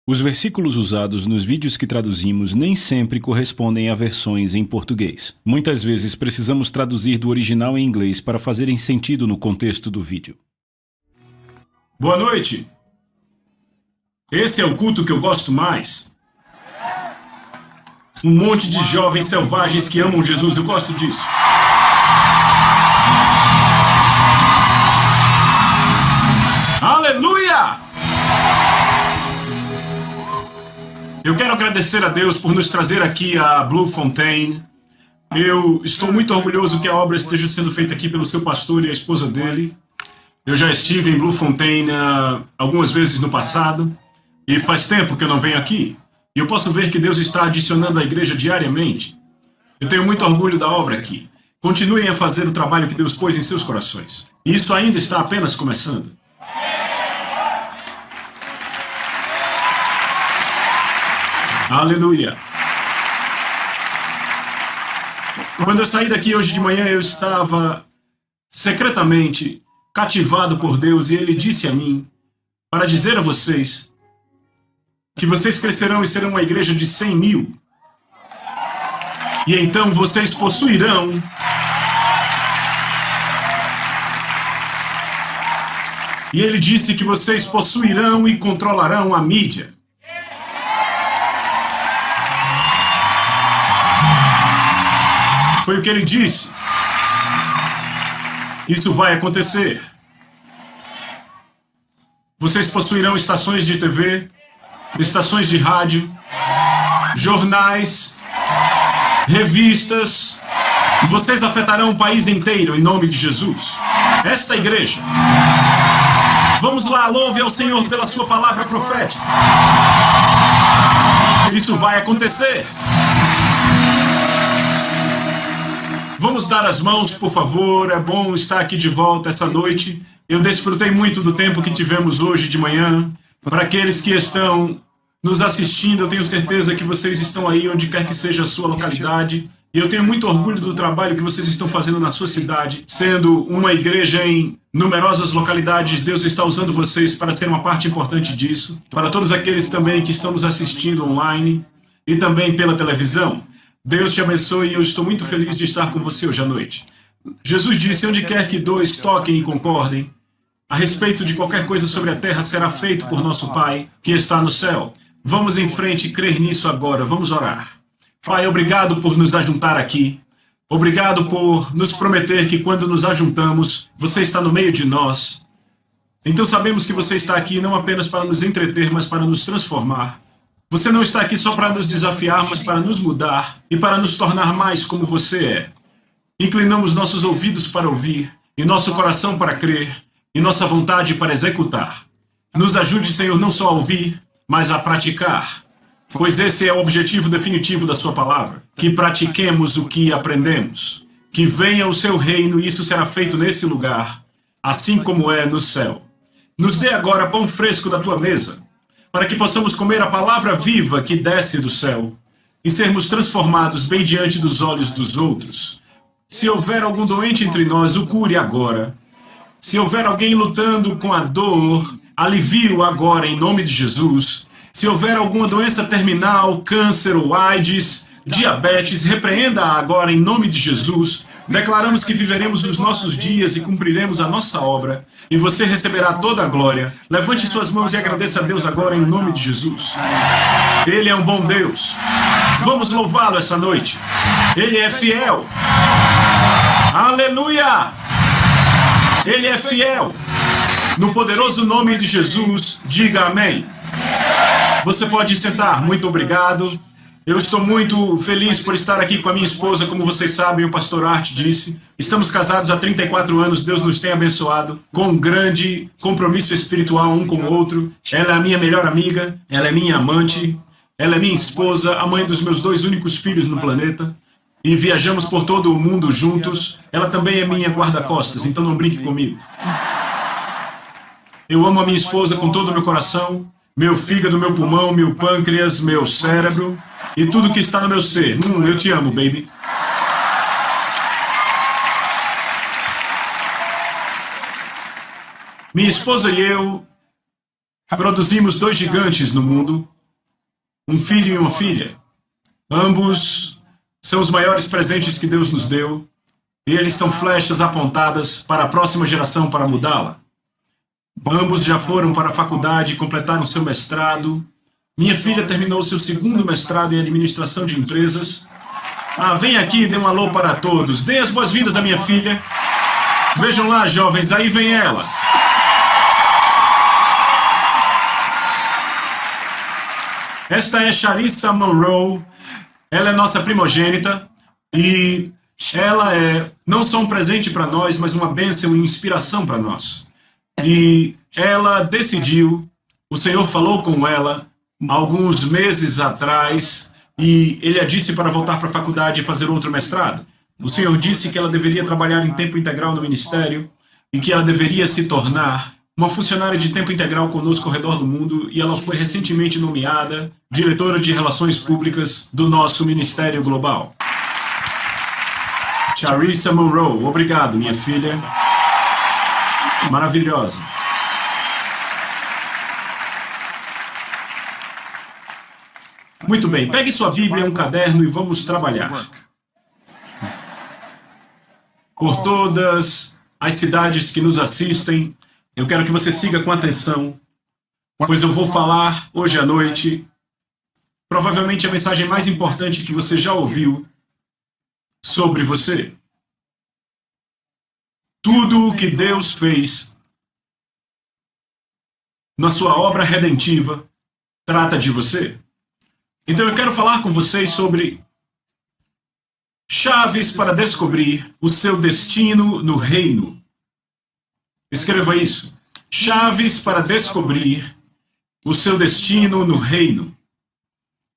Os versículos usados nos vídeos que traduzimos nem sempre correspondem a versões em português. Muitas vezes precisamos traduzir do original em inglês para fazerem sentido no contexto do vídeo. Boa noite! Esse é o culto que eu gosto mais. Um monte de jovens selvagens que amam Jesus, eu gosto disso. Aleluia! Eu quero agradecer a Deus por nos trazer aqui a Blue Fontaine. Eu estou muito orgulhoso que a obra esteja sendo feita aqui pelo seu pastor e a esposa dele. Eu já estive em Blue Fontaine algumas vezes no passado e faz tempo que eu não venho aqui. E eu posso ver que Deus está adicionando à igreja diariamente. Eu tenho muito orgulho da obra aqui. Continuem a fazer o trabalho que Deus pôs em seus corações. E isso ainda está apenas começando. Aleluia! Quando eu saí daqui hoje de manhã, eu estava secretamente cativado por Deus e Ele disse a mim para dizer a vocês que vocês crescerão e serão uma igreja de 100 mil. E então vocês possuirão e Ele disse que vocês possuirão e controlarão a mídia. Foi o que ele disse. Isso vai acontecer. Vocês possuirão estações de TV, estações de rádio, jornais, revistas. Vocês afetarão o país inteiro em nome de Jesus. Esta igreja. Vamos lá, louve ao Senhor pela sua palavra profética. Isso vai acontecer. Vamos dar as mãos, por favor. É bom estar aqui de volta essa noite. Eu desfrutei muito do tempo que tivemos hoje de manhã. Para aqueles que estão nos assistindo, eu tenho certeza que vocês estão aí onde quer que seja a sua localidade. E eu tenho muito orgulho do trabalho que vocês estão fazendo na sua cidade. Sendo uma igreja em numerosas localidades, Deus está usando vocês para ser uma parte importante disso. Para todos aqueles também que estão nos assistindo online e também pela televisão. Deus te abençoe e eu estou muito feliz de estar com você hoje à noite. Jesus disse, onde quer que dois toquem e concordem, a respeito de qualquer coisa sobre a terra será feito por nosso Pai, que está no céu. Vamos em frente e crer nisso agora, vamos orar. Pai, obrigado por nos ajuntar aqui. Obrigado por nos prometer que quando nos ajuntamos, você está no meio de nós. Então sabemos que você está aqui não apenas para nos entreter, mas para nos transformar. Você não está aqui só para nos desafiar, mas para nos mudar e para nos tornar mais como você é. Inclinamos nossos ouvidos para ouvir, e nosso coração para crer, e nossa vontade para executar. Nos ajude, Senhor, não só a ouvir, mas a praticar. Pois esse é o objetivo definitivo da sua palavra. Que pratiquemos o que aprendemos. Que venha o seu reino e isso será feito nesse lugar, assim como é no céu. Nos dê agora pão fresco da tua mesa, para que possamos comer a palavra viva que desce do céu e sermos transformados bem diante dos olhos dos outros. Se houver algum doente entre nós, o cure agora. Se houver alguém lutando com a dor, alivie-o agora em nome de Jesus. Se houver alguma doença terminal, câncer ou AIDS, diabetes, repreenda-a agora em nome de Jesus. Declaramos que viveremos os nossos dias e cumpriremos a nossa obra, e você receberá toda a glória. Levante suas mãos e agradeça a Deus agora em nome de Jesus. Ele é um bom Deus. Vamos louvá-lo essa noite. Ele é fiel. Aleluia! Ele é fiel. No poderoso nome de Jesus, diga amém. Você pode sentar. Muito obrigado. Eu estou muito feliz por estar aqui com a minha esposa, como vocês sabem, o pastor Art disse. Estamos casados há 34 anos, Deus nos tem abençoado, com um grande compromisso espiritual um com o outro. Ela é a minha melhor amiga, ela é minha amante, ela é minha esposa, a mãe dos meus 2 únicos filhos no planeta. E viajamos por todo o mundo juntos. Ela também é minha guarda-costas, então não brinque comigo. Eu amo a minha esposa com todo o meu coração, meu fígado, meu pulmão, meu pâncreas, meu cérebro e tudo que está no meu ser. Eu te amo, baby. Minha esposa e eu Produzimos 2 gigantes no mundo, um filho e uma filha. Ambos são os maiores presentes que Deus nos deu, e eles são flechas apontadas para a próxima geração para mudá-la. Ambos já foram para a faculdade e completaram seu mestrado. Minha filha terminou seu 2º mestrado em administração de empresas. Vem aqui, dê um alô para todos. Dê as boas-vindas à minha filha. Vejam lá, jovens, aí vem ela. Esta é Charissa Monroe. Ela é nossa primogênita e ela é não só um presente para nós, mas uma bênção e inspiração para nós. E ela decidiu, o Senhor falou com ela alguns meses atrás e ele a disse para voltar para a faculdade e fazer outro mestrado. O Senhor disse que ela deveria trabalhar em tempo integral no ministério e que ela deveria se tornar uma funcionária de tempo integral conosco ao redor do mundo, e ela foi recentemente nomeada diretora de Relações Públicas do nosso Ministério Global. Charissa Monroe, obrigado, minha filha. Maravilhosa. Muito bem, pegue sua Bíblia, um caderno e vamos trabalhar. Por todas as cidades que nos assistem, eu quero que você siga com atenção, pois eu vou falar hoje à noite, provavelmente a mensagem mais importante que você já ouviu sobre você. Tudo o que Deus fez na sua obra redentiva trata de você. Então eu quero falar com vocês sobre chaves para descobrir o seu destino no reino. Escreva isso. Chaves para descobrir o seu destino no reino.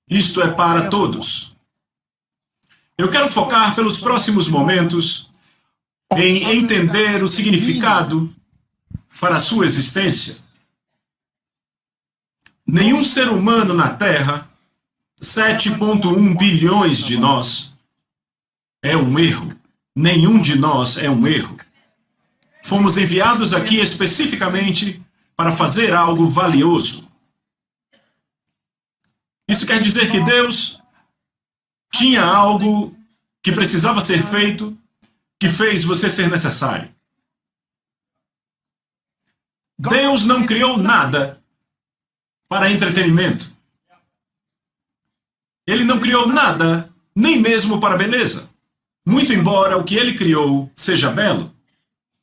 Isto é para todos. Eu quero focar pelos próximos momentos em entender o significado para a sua existência. Nenhum ser humano na Terra, 7,1 bilhões de nós, é um erro. Nenhum de nós é um erro. Fomos enviados aqui especificamente para fazer algo valioso. Isso quer dizer que Deus tinha algo que precisava ser feito, que fez você ser necessário. Deus não criou nada para entretenimento. Ele não criou nada, nem mesmo para beleza. Muito embora o que ele criou seja belo,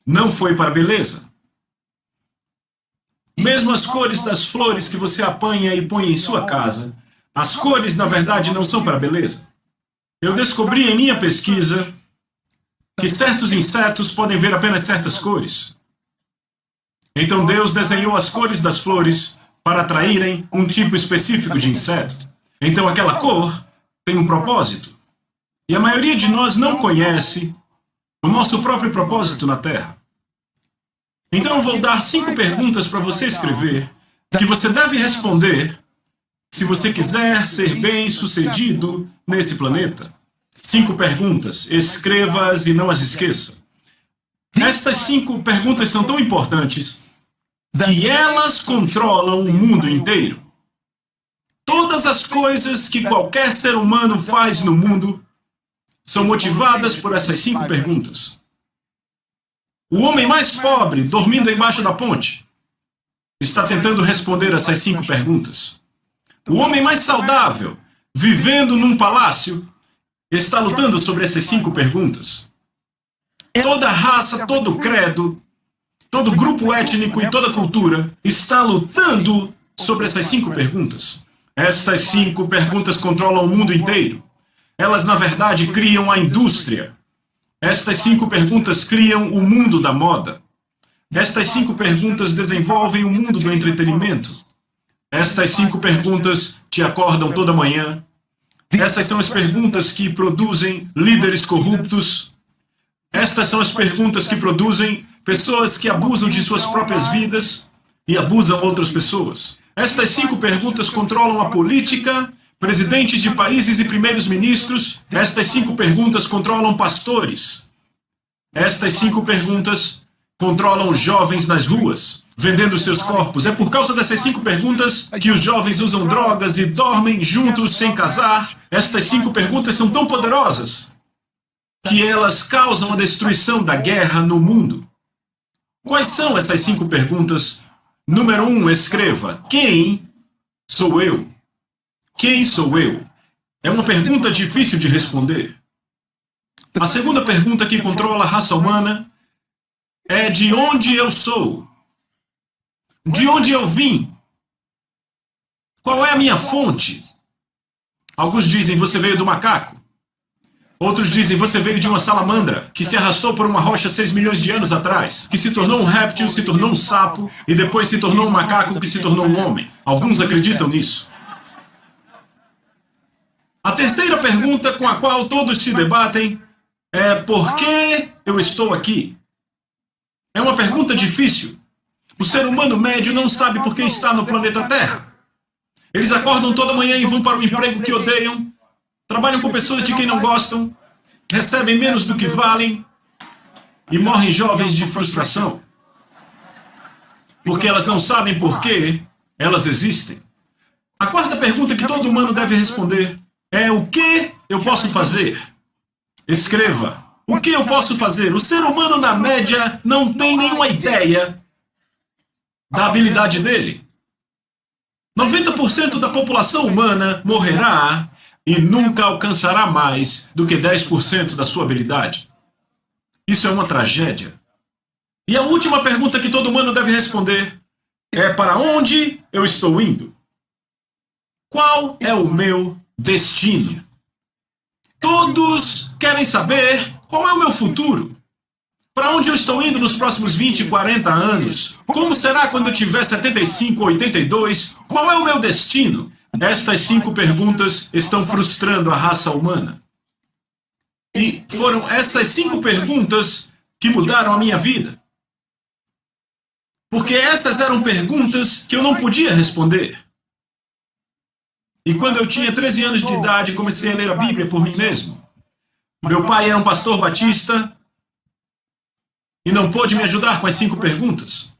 não foi para beleza. Mesmo as cores das flores que você apanha e põe em sua casa, as cores, na verdade, não são para beleza. Eu descobri em minha pesquisa que certos insetos podem ver apenas certas cores. Então Deus desenhou as cores das flores para atraírem um tipo específico de inseto. Então aquela cor tem um propósito. E a maioria de nós não conhece o nosso próprio propósito na Terra. Então eu vou dar 5 perguntas para você escrever, que você deve responder se você quiser ser bem-sucedido nesse planeta. 5 perguntas, escreva-as e não as esqueça. Estas 5 perguntas são tão importantes que elas controlam o mundo inteiro. Todas as coisas que qualquer ser humano faz no mundo são motivadas por essas 5 perguntas. O homem mais pobre, dormindo embaixo da ponte, está tentando responder essas 5 perguntas. O homem mais saudável, vivendo num palácio, está lutando sobre essas 5 perguntas. Toda raça, todo credo, todo grupo étnico e toda cultura está lutando sobre essas 5 perguntas. Estas 5 perguntas controlam o mundo inteiro. Elas, na verdade, criam a indústria. Estas 5 perguntas criam o mundo da moda. Estas 5 perguntas desenvolvem o mundo do entretenimento. Estas 5 perguntas te acordam toda manhã. Essas são as perguntas que produzem líderes corruptos. Estas são as perguntas que produzem pessoas que abusam de suas próprias vidas e abusam outras pessoas. Estas 5 perguntas controlam a política, presidentes de países e primeiros ministros. Estas 5 perguntas controlam pastores. Estas 5 perguntas controlam os jovens nas ruas. vendendo seus corpos. É por causa dessas 5 perguntas que os jovens usam drogas e dormem juntos sem casar. Estas 5 perguntas são tão poderosas que elas causam a destruição da guerra no mundo. Quais são essas 5 perguntas? Número 1, escreva: quem sou eu? Quem sou eu? É uma pergunta difícil de responder. A segunda pergunta que controla a raça humana é: de onde eu sou? De onde eu vim? Qual é a minha fonte? Alguns dizem: você veio do macaco. Outros dizem: você veio de uma salamandra que se arrastou por uma rocha 6 milhões de anos atrás, que se tornou um réptil, se tornou um sapo e depois se tornou um macaco que se tornou um homem. Alguns acreditam nisso. A terceira pergunta com a qual todos se debatem é: por que eu estou aqui? É uma pergunta difícil. O ser humano médio não sabe por que está no planeta Terra. Eles acordam toda manhã e vão para o emprego que odeiam, trabalham com pessoas de quem não gostam, recebem menos do que valem e morrem jovens de frustração. Porque elas não sabem por que elas existem. A quarta pergunta que todo humano deve responder é: o que eu posso fazer? Escreva: o que eu posso fazer? O ser humano, na média, não tem nenhuma ideia da habilidade dele. 90% da população humana morrerá e nunca alcançará mais do que 10% da sua habilidade. Isso é uma tragédia. E a última pergunta que todo humano deve responder é: para onde eu estou indo? Qual é o meu destino? Todos querem saber qual é o meu futuro. Para onde eu estou indo nos próximos 20, 40 anos? Como será quando eu tiver 75, 82? Qual é o meu destino? Estas 5 perguntas estão frustrando a raça humana. E foram essas 5 perguntas que mudaram a minha vida. Porque essas eram perguntas que eu não podia responder. E quando eu tinha 13 anos de idade, comecei a ler a Bíblia por mim mesmo. Meu pai era um pastor batista e não pôde me ajudar com as 5 perguntas.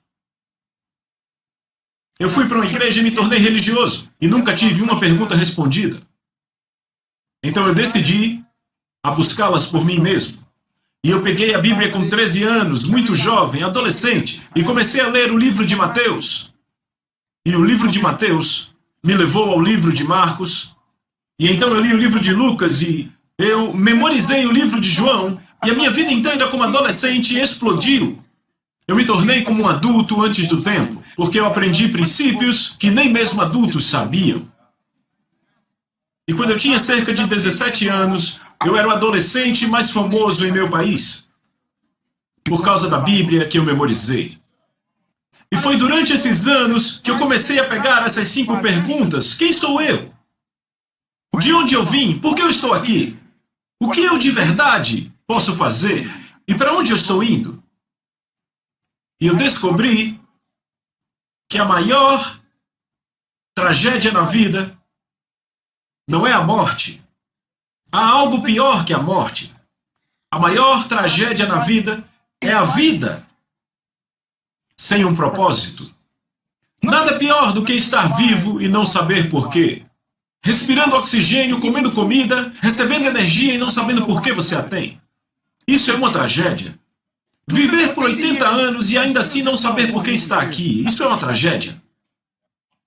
Eu fui para uma igreja e me tornei religioso e nunca tive uma pergunta respondida. Então eu decidi a buscá-las por mim mesmo. E eu peguei a Bíblia com 13 anos, muito jovem, adolescente, e comecei a ler o livro de Mateus. E o livro de Mateus me levou ao livro de Marcos, e então eu li o livro de Lucas e eu memorizei o livro de João, e a minha vida inteira como adolescente explodiu. Eu me tornei como um adulto antes do tempo, porque eu aprendi princípios que nem mesmo adultos sabiam. E quando eu tinha cerca de 17 anos, eu era o adolescente mais famoso em meu país, por causa da Bíblia que eu memorizei. E foi durante esses anos que eu comecei a pegar essas 5 perguntas: quem sou eu? De onde eu vim? Por que eu estou aqui? O que eu de verdade posso fazer? E para onde eu estou indo? E eu descobri que a maior tragédia na vida não é a morte. Há algo pior que a morte. A maior tragédia na vida é a vida sem um propósito. Nada pior do que estar vivo e não saber porquê. Respirando oxigênio, comendo comida, recebendo energia e não sabendo por que você a tem. Isso é uma tragédia. Viver por 80 anos e ainda assim não saber por que está aqui. Isso é uma tragédia.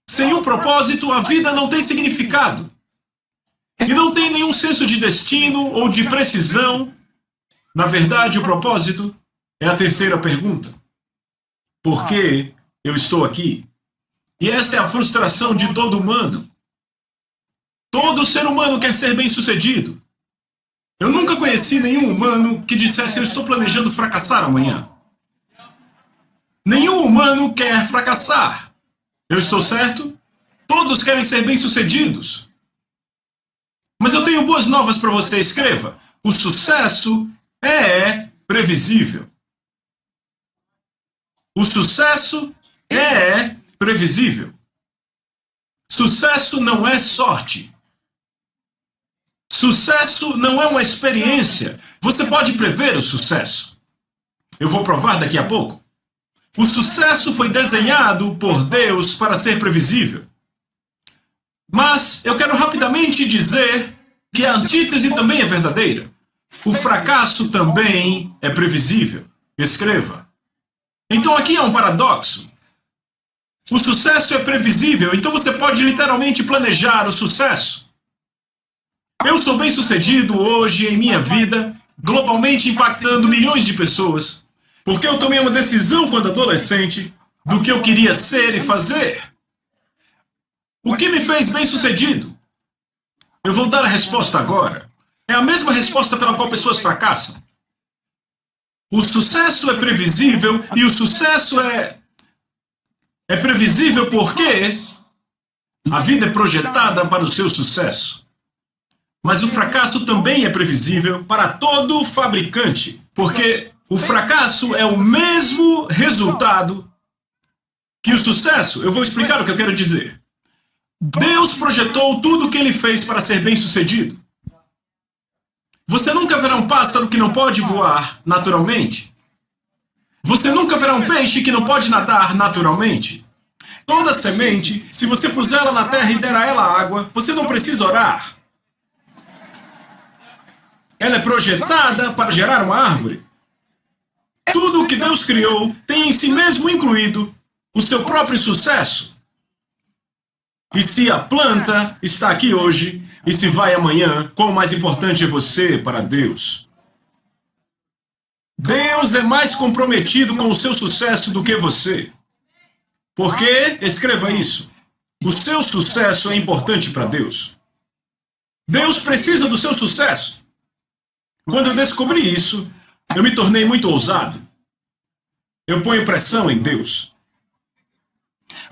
Sem um propósito, a vida não tem significado. E não tem nenhum senso de destino ou de precisão. Na verdade, o propósito é a terceira pergunta. Por que eu estou aqui? E esta é a frustração de todo humano. Todo ser humano quer ser bem-sucedido. Eu nunca conheci nenhum humano que dissesse: eu estou planejando fracassar amanhã. Nenhum humano quer fracassar. Eu estou certo? Todos querem ser bem-sucedidos. Mas eu tenho boas novas para você. Escreva: o sucesso é previsível. O sucesso é previsível. Sucesso não é sorte. Sucesso não é uma experiência. Você pode prever o sucesso. Eu vou provar daqui a pouco. O sucesso foi desenhado por Deus para ser previsível. Mas eu quero rapidamente dizer que a antítese também é verdadeira. O fracasso também é previsível. Escreva. Então aqui há um paradoxo. O sucesso é previsível, então você pode literalmente planejar o sucesso. Eu sou bem-sucedido hoje em minha vida, globalmente impactando milhões de pessoas, porque eu tomei uma decisão quando adolescente do que eu queria ser e fazer. O que me fez bem-sucedido? Eu vou dar a resposta agora. É a mesma resposta pela qual pessoas fracassam. O sucesso é previsível e o sucesso é previsível porque a vida é projetada para o seu sucesso. Mas o fracasso também é previsível para todo fabricante, porque o fracasso é o mesmo resultado que o sucesso. Eu vou explicar o que eu quero dizer. Deus projetou tudo o que ele fez para ser bem-sucedido. Você nunca verá um pássaro que não pode voar naturalmente. Você nunca verá um peixe que não pode nadar naturalmente. Toda semente, se você puser ela na terra e der a ela água, você não precisa orar. Ela é projetada para gerar uma árvore. Tudo o que Deus criou tem em si mesmo incluído o seu próprio sucesso. E se a planta está aqui hoje e se vai amanhã, quão mais importante é você para Deus? Deus é mais comprometido com o seu sucesso do que você. Porque, escreva isso, o seu sucesso é importante para Deus. Deus precisa do seu sucesso. Quando eu descobri isso, eu me tornei muito ousado. Eu ponho pressão em Deus.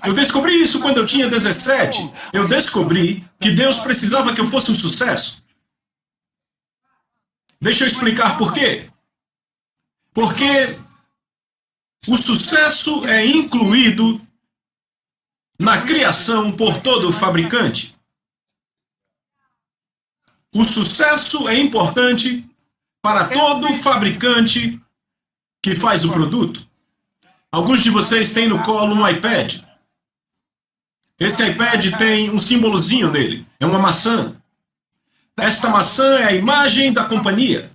Eu descobri isso quando eu tinha 17. Eu descobri que Deus precisava que eu fosse um sucesso. Deixa eu explicar por quê. Porque o sucesso é incluído na criação por todo fabricante. O sucesso é importante para todo fabricante que faz o produto. Alguns de vocês têm no colo um iPad. Esse iPad tem um símbolozinho nele. É uma maçã. Esta maçã é a imagem da companhia.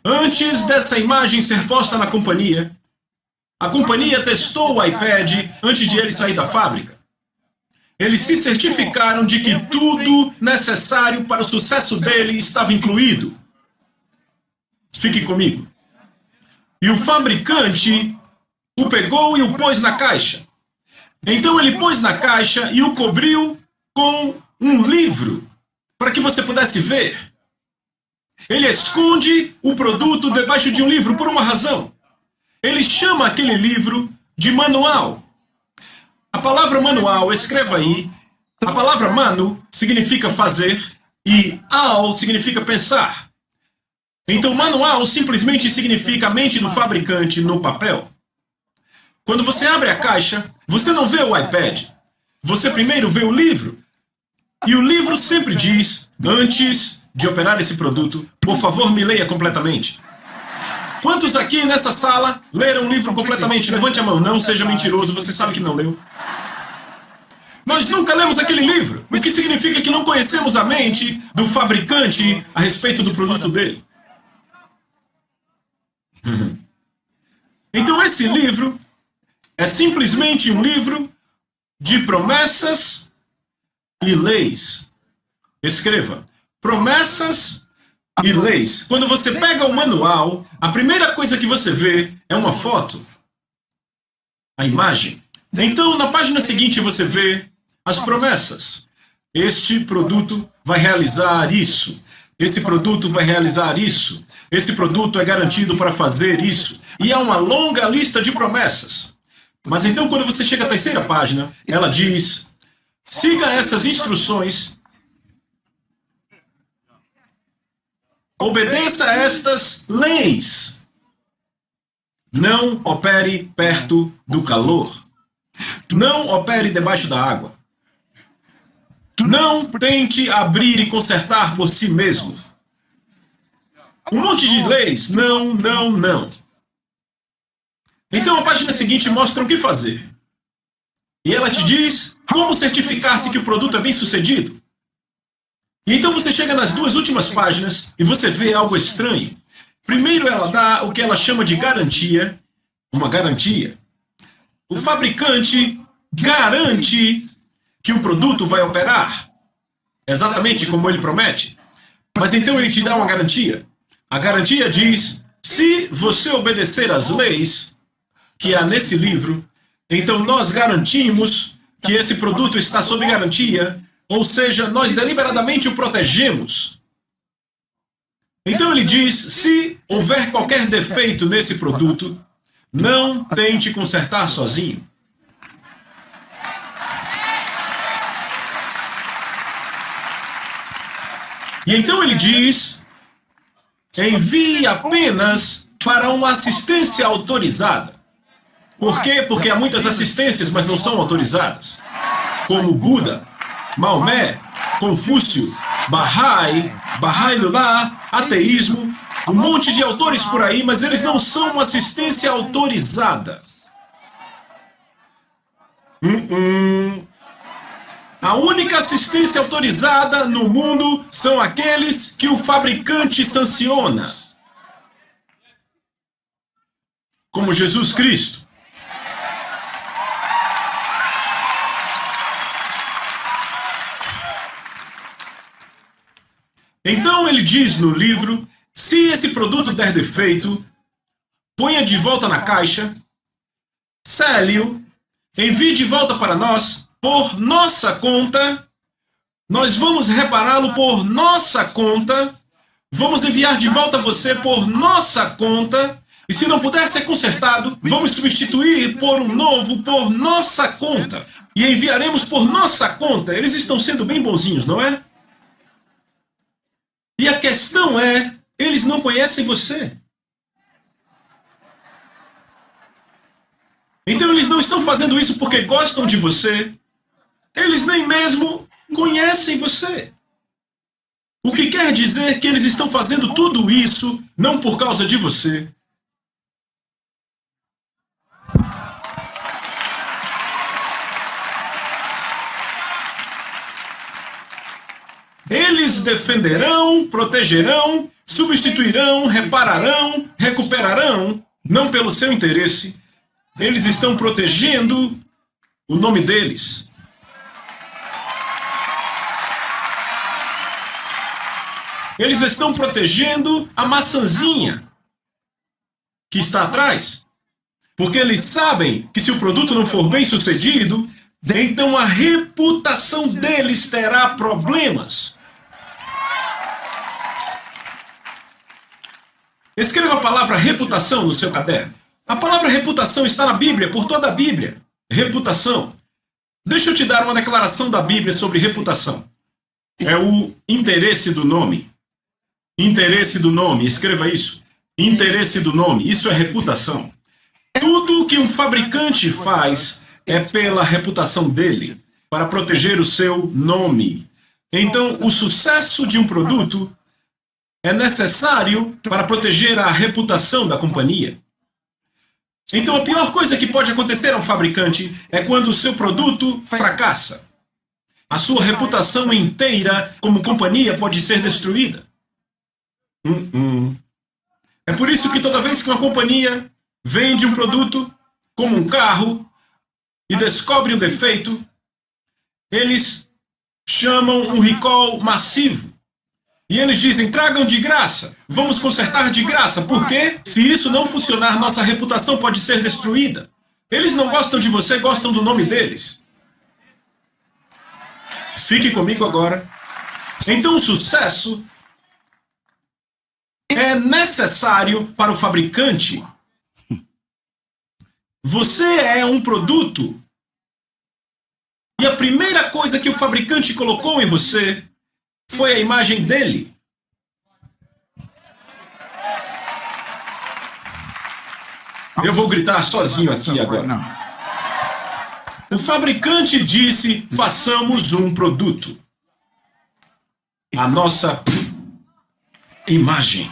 Antes dessa imagem ser posta na companhia, a companhia testou o iPad antes de ele sair da fábrica. Eles se certificaram de que tudo necessário para o sucesso dele estava incluído. Fique comigo. E o fabricante o pegou e o pôs na caixa. Então ele pôs na caixa e o cobriu com um livro para que você pudesse ver. Ele esconde o produto debaixo de um livro por uma razão. Ele chama aquele livro de manual. A palavra manual, escreva aí, a palavra manu significa fazer e al significa pensar. Então manual simplesmente significa a mente do fabricante no papel. Quando você abre a caixa, você não vê o iPad. Você primeiro vê o livro. E o livro sempre diz, antes de operar esse produto, por favor, me leia completamente. Quantos aqui nessa sala leram o livro completamente? Levante a mão, não seja mentiroso, você sabe que não leu. Nós nunca lemos aquele livro, o que significa que não conhecemos a mente do fabricante a respeito do produto dele. Então esse livro é simplesmente um livro de promessas e leis. Escreva, promessas e leis. Quando você pega o manual, a primeira coisa que você vê é uma foto, a imagem. Então, na página seguinte você vê as promessas. Este produto vai realizar isso. Esse produto vai realizar isso. Esse produto é garantido para fazer isso. E há uma longa lista de promessas. Mas então, quando você chega à terceira página, ela diz, siga essas instruções, obedeça a estas leis. Não opere perto do calor. Não opere debaixo da água. Não tente abrir e consertar por si mesmo. Um monte de leis. Não, não, não. Então a página seguinte mostra o que fazer. E ela te diz como certificar-se que o produto é bem-sucedido. E então você chega nas duas últimas páginas e você vê algo estranho. Primeiro ela dá o que ela chama de garantia, uma garantia. O fabricante garante que o produto vai operar, exatamente como ele promete. Mas então ele te dá uma garantia. A garantia diz, se você obedecer às leis que há nesse livro, então nós garantimos que esse produto está sob garantia, ou seja, nós deliberadamente o protegemos. Então ele diz, se houver qualquer defeito nesse produto, não tente consertar sozinho. E então ele diz, envie apenas para uma assistência autorizada. Por quê? Porque há muitas assistências, mas não são autorizadas. Como Buda, Maomé, Confúcio, Bahá'í Lullah, ateísmo, um monte de autores por aí, mas eles não são uma assistência autorizada. A única assistência autorizada no mundo são aqueles que o fabricante sanciona. Como Jesus Cristo. Então ele diz no livro, se esse produto der defeito, ponha de volta na caixa, sele-o, envie de volta para nós, por nossa conta, nós vamos repará-lo por nossa conta, vamos enviar de volta você por nossa conta, e se não puder ser consertado, vamos substituir por um novo por nossa conta, e enviaremos por nossa conta. Eles estão sendo bem bonzinhos, não é? E a questão é, eles não conhecem você. Então eles não estão fazendo isso porque gostam de você. Eles nem mesmo conhecem você. O que quer dizer que eles estão fazendo tudo isso não por causa de você. Eles defenderão, protegerão, substituirão, repararão, recuperarão, não pelo seu interesse. Eles estão protegendo o nome deles. Eles estão protegendo a maçãzinha que está atrás. Porque eles sabem que se o produto não for bem sucedido, então a reputação deles terá problemas. Escreva a palavra reputação no seu caderno. A palavra reputação está na Bíblia, por toda a Bíblia. Reputação. Deixa eu te dar uma declaração da Bíblia sobre reputação. É o interesse do nome. Interesse do nome, escreva isso. Interesse do nome, isso é reputação. Tudo que um fabricante faz é pela reputação dele, para proteger o seu nome. Então, o sucesso de um produto é necessário para proteger a reputação da companhia. Então, a pior coisa que pode acontecer a um fabricante é quando o seu produto fracassa. A sua reputação inteira como companhia pode ser destruída. É por isso que toda vez que uma companhia vende um produto, como um carro, e descobre um defeito, eles chamam um recall massivo. E eles dizem, tragam de graça, vamos consertar de graça, porque se isso não funcionar, nossa reputação pode ser destruída. Eles não gostam de você, gostam do nome deles. Fique comigo agora. Então o sucesso é necessário para o fabricante. Você é um produto. E a primeira coisa que o fabricante colocou em você foi a imagem dele. Eu vou gritar sozinho aqui agora. O fabricante disse, façamos um produto. A nossa imagem.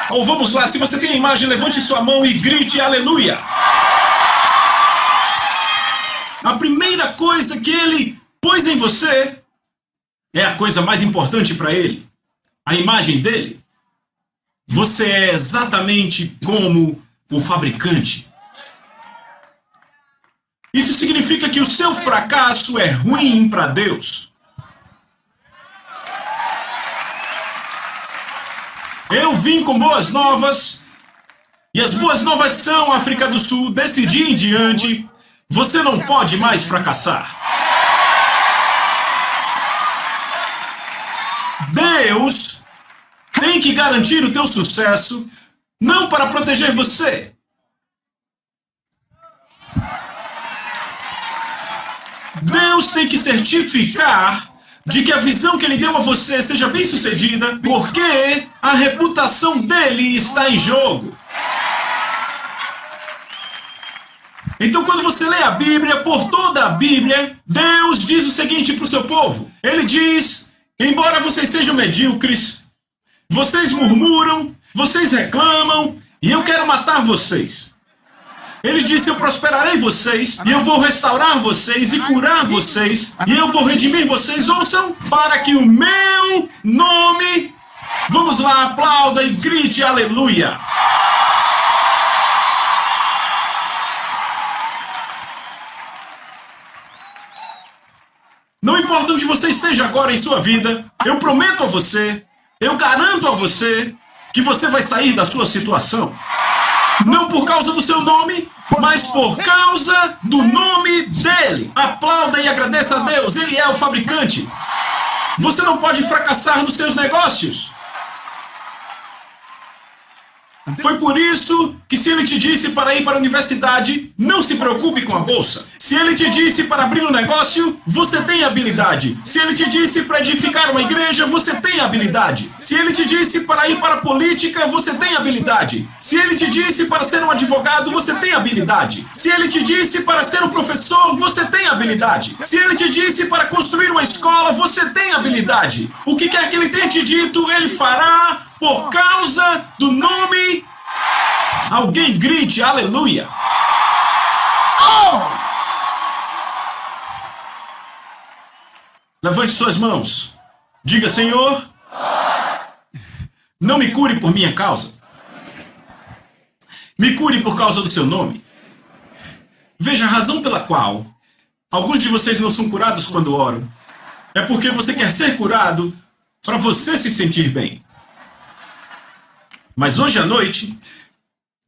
Ou vamos lá, se você tem a imagem, levante sua mão e grite aleluia. A primeira coisa que ele pôs em você é a coisa mais importante para ele. A imagem dele. Você é exatamente como o fabricante. Isso significa que o seu fracasso é ruim para Deus. Eu vim com boas novas, e as boas novas são, África do Sul, desse dia em diante, você não pode mais fracassar. Deus tem que garantir o teu sucesso, não para proteger você. Deus tem que certificar de que a visão que Ele deu a você seja bem sucedida, porque a reputação dele está em jogo. Então, quando você lê a Bíblia, por toda a Bíblia, Deus diz o seguinte para o seu povo. Ele diz, embora vocês sejam medíocres, vocês murmuram, vocês reclamam, e eu quero matar vocês. Ele disse, eu prosperarei vocês, e eu vou restaurar vocês, e curar vocês, e eu vou redimir vocês, ouçam, para que o meu nome... Vamos lá, aplauda e grite aleluia. Não importa onde você esteja agora em sua vida, eu prometo a você, eu garanto a você, que você vai sair da sua situação. Não por causa do seu nome, mas por causa do nome dele. Aplauda e agradeça a Deus, ele é o fabricante. Você não pode fracassar nos seus negócios. Foi por isso que se ele te disse para ir para a universidade, não se preocupe com a bolsa. Se ele te disse para abrir um negócio, você tem habilidade. Se ele te disse para edificar uma igreja, você tem habilidade. Se ele te disse para ir para a política, você tem habilidade. Se ele te disse para ser um advogado, você tem habilidade. Se ele te disse para ser um professor, você tem habilidade. Se ele te disse para construir uma escola, você tem habilidade. O que quer que ele tenha te dito, ele fará por causa do nome. Alguém grite aleluia. Oh! Levante suas mãos. Diga, Senhor, não me cure por minha causa. Me cure por causa do seu nome. Veja a razão pela qual alguns de vocês não são curados quando oram. É porque você quer ser curado para você se sentir bem. Mas hoje à noite,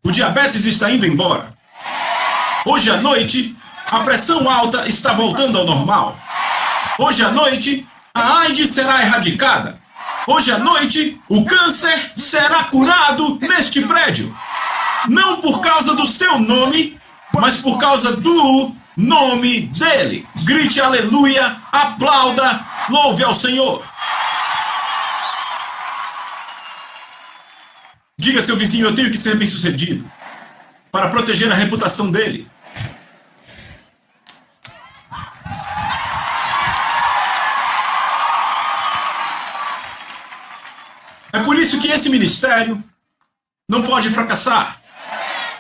o diabetes está indo embora. Hoje à noite, a pressão alta está voltando ao normal. Hoje à noite, a AIDS será erradicada. Hoje à noite, o câncer será curado neste prédio. Não por causa do seu nome, mas por causa do nome dele. Grite aleluia, aplauda, louve ao Senhor. Diga a seu vizinho, eu tenho que ser bem-sucedido para proteger a reputação dele. É por isso que esse ministério não pode fracassar.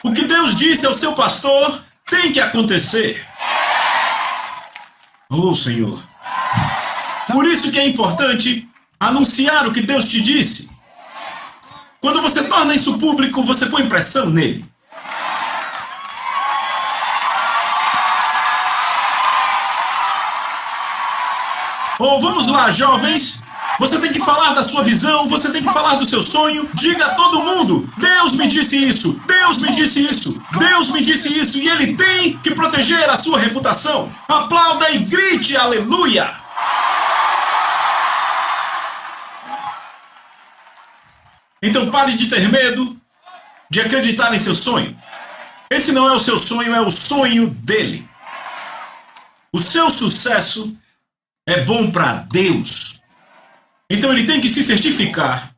O que Deus disse ao seu pastor tem que acontecer. Oh, Senhor. Por isso que é importante anunciar o que Deus te disse. Quando você torna isso público, você põe pressão nele. Oh, vamos lá, jovens. Você tem que falar da sua visão, você tem que falar do seu sonho. Diga a todo mundo, Deus me disse isso, Deus me disse isso, Deus me disse isso, e Ele tem que proteger a sua reputação. Aplauda e grite aleluia. Então pare de ter medo de acreditar em seu sonho. Esse não é o seu sonho, é o sonho dele. O seu sucesso é bom para Deus. Então ele tem que se certificar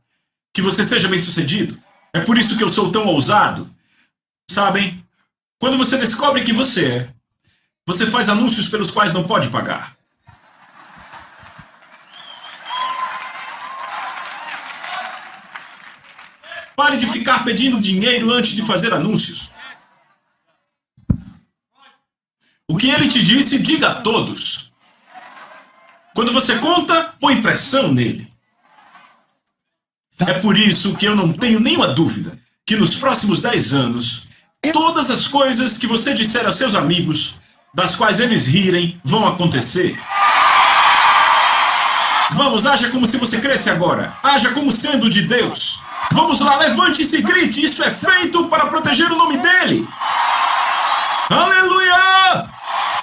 que você seja bem-sucedido. É por isso que eu sou tão ousado. Sabem, quando você descobre que você faz anúncios pelos quais não pode pagar. Pare de ficar pedindo dinheiro antes de fazer anúncios. O que ele te disse, diga a todos. Quando você conta, põe pressão nele. É por isso que eu não tenho nenhuma dúvida que nos próximos 10 anos, todas as coisas que você disser aos seus amigos, das quais eles rirem, vão acontecer. Vamos, haja como se você cresce agora. Haja como sendo de Deus. Vamos lá, levante-se e grite. Isso é feito para proteger o nome dele. Aleluia!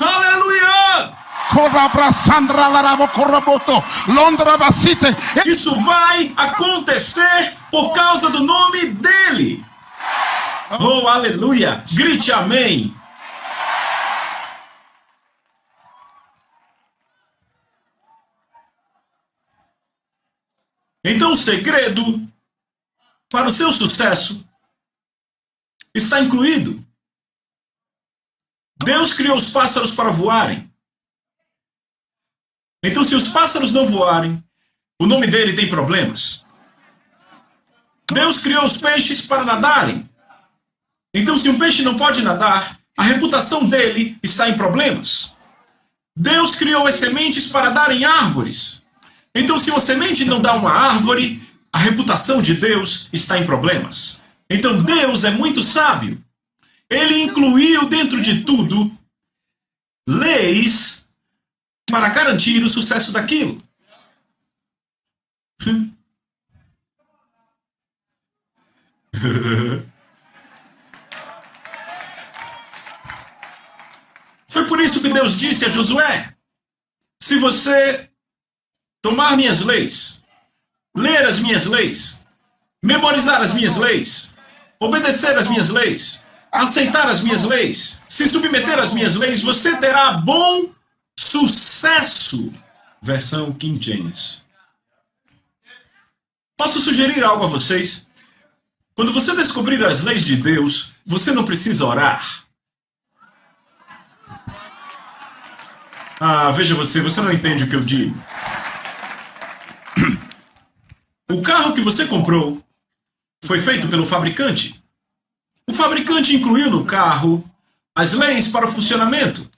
Aleluia! Isso vai acontecer por causa do nome dele. Oh, aleluia! Grite amém. Então o segredo para o seu sucesso está incluído. Deus criou os pássaros para voarem. Então, se os pássaros não voarem, o nome dele tem problemas. Deus criou os peixes para nadarem. Então, se um peixe não pode nadar, a reputação dele está em problemas. Deus criou as sementes para darem árvores. Então, se uma semente não dá uma árvore, a reputação de Deus está em problemas. Então, Deus é muito sábio. Ele incluiu dentro de tudo leis para garantir o sucesso daquilo. Foi por isso que Deus disse a Josué: se você tomar minhas leis, ler as minhas leis, memorizar as minhas leis, obedecer às minhas leis, aceitar as minhas leis, se submeter às minhas leis, você terá bom sucesso. Versão King James. Posso sugerir algo a vocês? Quando você descobrir as leis de Deus, você não precisa orar. Veja você não entende o que eu digo. O carro que você comprou foi feito pelo fabricante. O fabricante incluiu no carro as leis para o funcionamento.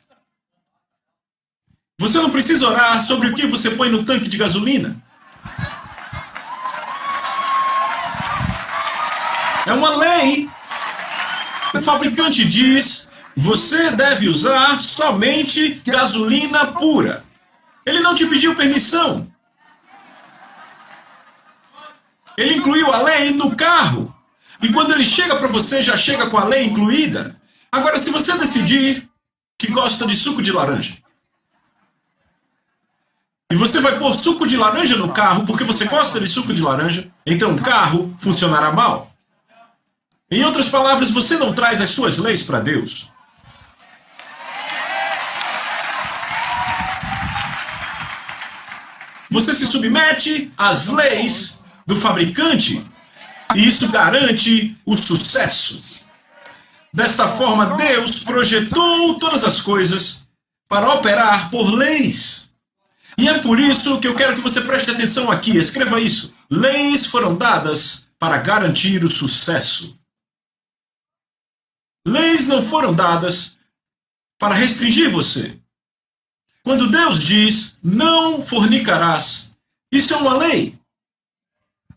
Você não precisa orar sobre o que você põe no tanque de gasolina. É uma lei. O fabricante diz: você deve usar somente gasolina pura. Ele não te pediu permissão. Ele incluiu a lei no carro. E quando ele chega para você, já chega com a lei incluída. Agora, se você decidir que gosta de suco de laranja, e você vai pôr suco de laranja no carro porque você gosta de suco de laranja, então o carro funcionará mal. Em outras palavras, você não traz as suas leis para Deus. Você se submete às leis do fabricante e isso garante o sucesso. Desta forma, Deus projetou todas as coisas para operar por leis. E é por isso que eu quero que você preste atenção aqui. Escreva isso. Leis foram dadas para garantir o sucesso. Leis não foram dadas para restringir você. Quando Deus diz, não fornicarás, isso é uma lei.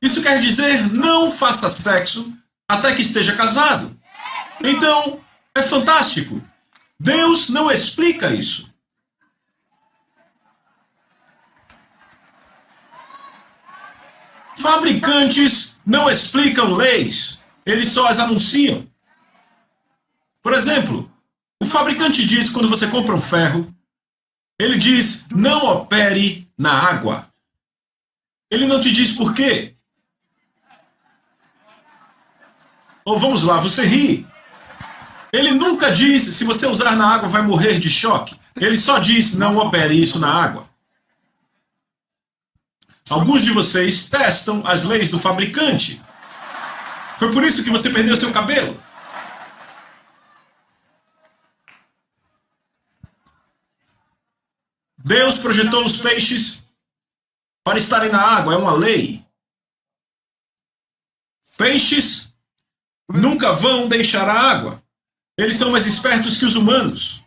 Isso quer dizer, não faça sexo até que esteja casado. Então, é fantástico. Deus não explica isso. Fabricantes não explicam leis, eles só as anunciam. Por exemplo, o fabricante diz quando você compra um ferro, ele diz, não opere na água. Ele não te diz por quê. Ou vamos lá, você ri. Ele nunca diz, se você usar na água vai morrer de choque. Ele só diz, não opere isso na água. Alguns de vocês testam as leis do fabricante. Foi por isso que você perdeu seu cabelo. Deus projetou os peixes para estarem na água, é uma lei. Peixes nunca vão deixar a água. Eles são mais espertos que os humanos.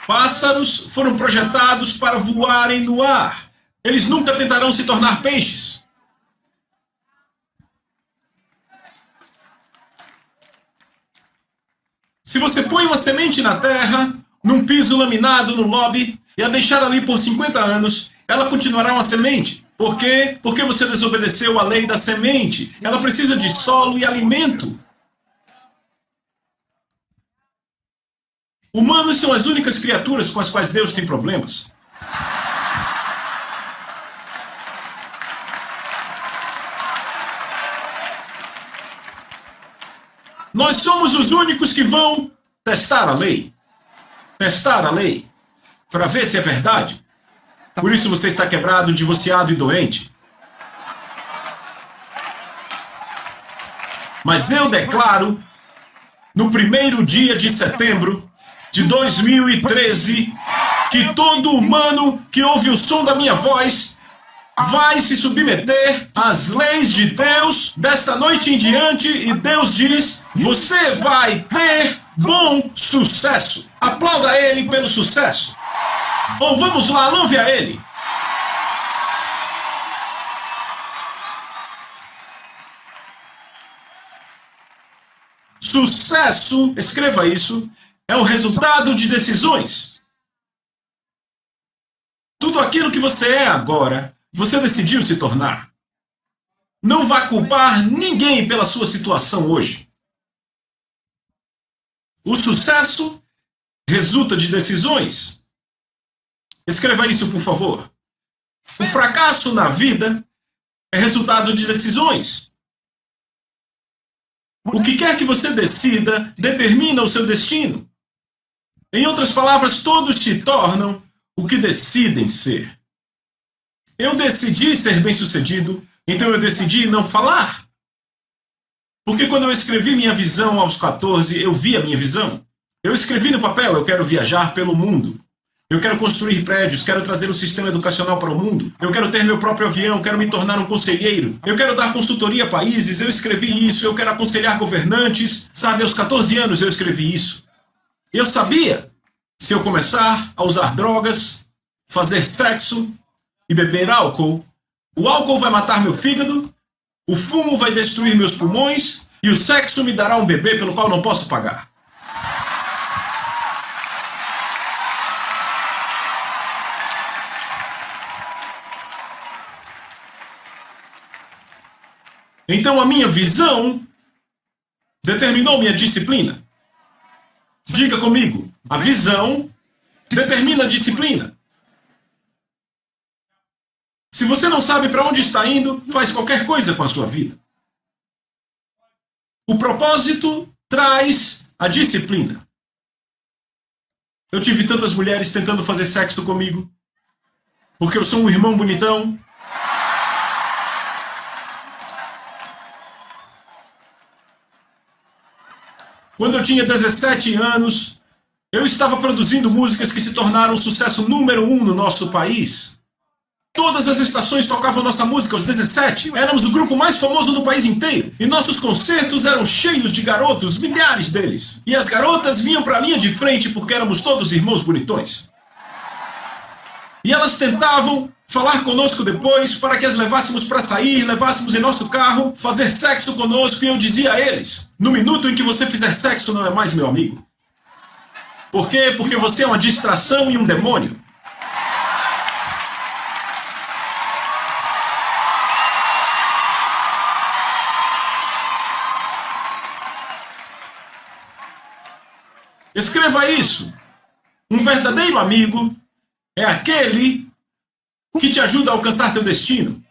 Pássaros foram projetados para voarem no ar. Eles nunca tentarão se tornar peixes. Se você põe uma semente na terra, num piso laminado no lobby, e a deixar ali por 50 anos, ela continuará uma semente. Por quê? Porque você desobedeceu a lei da semente. Ela precisa de solo e alimento. Humanos são as únicas criaturas com as quais Deus tem problemas. Nós somos os únicos que vão testar a lei. Testar a lei. Para ver se é verdade. Por isso você está quebrado, divorciado e doente. Mas eu declaro, no primeiro dia de setembro de 2013, que todo humano que ouve o som da minha voz vai se submeter às leis de Deus desta noite em diante, e Deus diz: você vai ter bom sucesso. Aplauda Ele pelo sucesso. Ou vamos lá, louve a Ele. Sucesso, escreva isso, é o resultado de decisões. Tudo aquilo que você é agora, você decidiu se tornar. Não vá culpar ninguém pela sua situação hoje. O sucesso resulta de decisões. Escreva isso, por favor. O fracasso na vida é resultado de decisões. O que quer que você decida determina o seu destino. Em outras palavras, todos se tornam o que decidem ser. Eu decidi ser bem-sucedido, então eu decidi não falar. Porque quando eu escrevi minha visão aos 14, eu vi a minha visão. Eu escrevi no papel: eu quero viajar pelo mundo. Eu quero construir prédios, quero trazer um sistema educacional para o mundo. Eu quero ter meu próprio avião, quero me tornar um conselheiro. Eu quero dar consultoria a países, eu escrevi isso. Eu quero aconselhar governantes. Sabe, aos 14 anos eu escrevi isso. Eu sabia, se eu começar a usar drogas, fazer sexo e beber álcool, o álcool vai matar meu fígado, o fumo vai destruir meus pulmões e o sexo me dará um bebê pelo qual não posso pagar. Então a minha visão determinou minha disciplina. Diga comigo: a visão determina a disciplina. Se você não sabe para onde está indo, faz qualquer coisa com a sua vida. O propósito traz a disciplina. Eu tive tantas mulheres tentando fazer sexo comigo, porque eu sou um irmão bonitão. Quando eu tinha 17 anos, eu estava produzindo músicas que se tornaram um sucesso número 1 no nosso país. Todas as estações tocavam nossa música aos 17. Éramos o grupo mais famoso do país inteiro. E nossos concertos eram cheios de garotos, milhares deles. E as garotas vinham para a linha de frente porque éramos todos irmãos bonitões. E elas tentavam falar conosco depois para que as levássemos para sair, levássemos em nosso carro, fazer sexo conosco, e eu dizia a eles: no minuto em que você fizer sexo, não é mais meu amigo. Por quê? Porque você é uma distração e um demônio. Escreva isso. Um verdadeiro amigo é aquele que te ajuda a alcançar teu destino.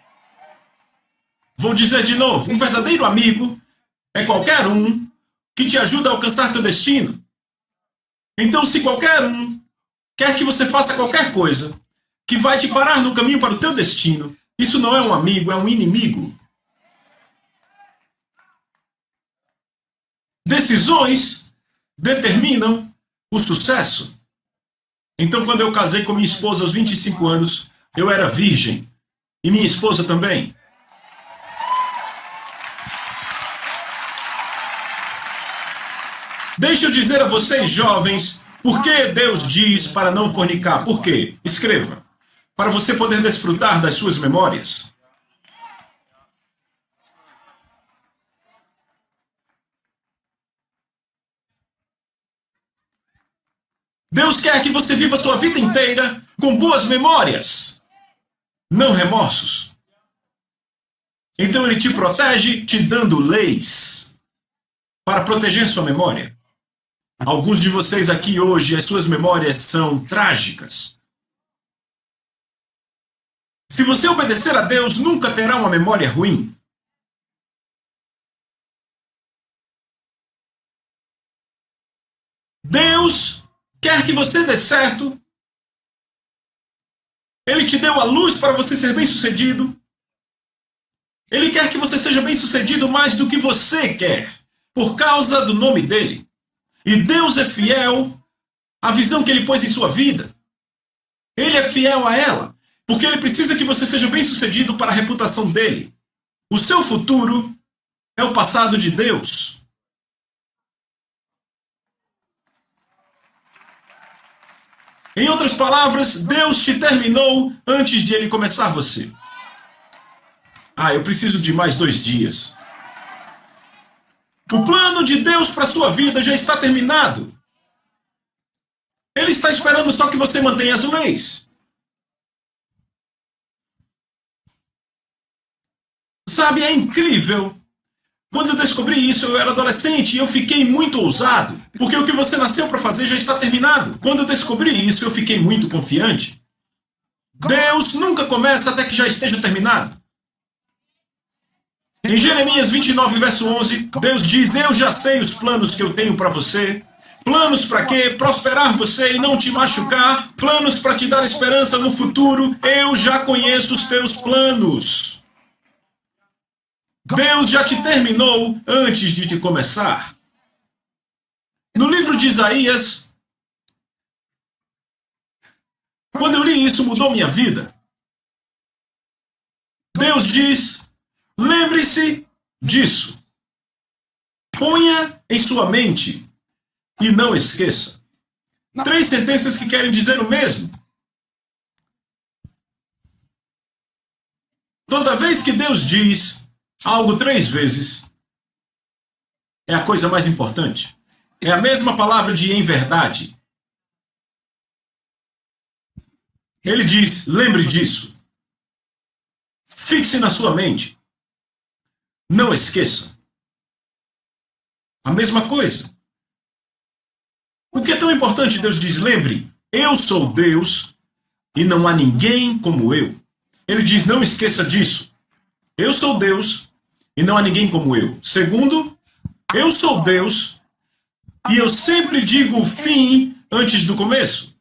Vou dizer de novo: um verdadeiro amigo é qualquer um que te ajuda a alcançar teu destino. Então, se qualquer um quer que você faça qualquer coisa que vai te parar no caminho para o teu destino, isso não é um amigo, é um inimigo. Decisões determinam o sucesso. Então, quando eu casei com minha esposa aos 25 anos, eu era virgem. E minha esposa também. Deixa eu dizer a vocês, jovens, por que Deus diz para não fornicar. Por quê? Escreva. Para você poder desfrutar das suas memórias. Deus quer que você viva sua vida inteira com boas memórias, não remorsos. Então Ele te protege te dando leis para proteger sua memória. Alguns de vocês aqui hoje, as suas memórias são trágicas. Se você obedecer a Deus, nunca terá uma memória ruim. Deus quer que você dê certo. Ele te deu a luz para você ser bem-sucedido. Ele quer que você seja bem-sucedido mais do que você quer, por causa do nome dele. E Deus é fiel à visão que ele pôs em sua vida. Ele é fiel a ela, porque ele precisa que você seja bem-sucedido para a reputação dele. O seu futuro é o passado de Deus. Em outras palavras, Deus te terminou antes de Ele começar você. Eu preciso de mais 2 dias. O plano de Deus para a sua vida já está terminado. Ele está esperando só que você mantenha as leis. Sabe, é incrível. Quando eu descobri isso, eu era adolescente e eu fiquei muito ousado, porque o que você nasceu para fazer já está terminado. Quando eu descobri isso, eu fiquei muito confiante. Deus nunca começa até que já esteja terminado. Em Jeremias 29, verso 11, Deus diz: eu já sei os planos que eu tenho para você. Planos para quê? Prosperar você e não te machucar. Planos para te dar esperança no futuro. Eu já conheço os teus planos. Deus já te terminou antes de te começar. No livro de Isaías, quando eu li isso, mudou minha vida. Deus diz: lembre-se disso. Ponha em sua mente e não esqueça. 3 sentenças que querem dizer o mesmo. Toda vez que Deus diz algo 3 vezes, é a coisa mais importante. É a mesma palavra de em verdade. Ele diz: lembre disso. Fixe na sua mente. Não esqueça. A mesma coisa. O que é tão importante? Deus diz: lembre, eu sou Deus e não há ninguém como eu. Ele diz: não esqueça disso. Eu sou Deus e não há ninguém como eu. Segundo, eu sou Deus e eu sempre digo o fim antes do começo.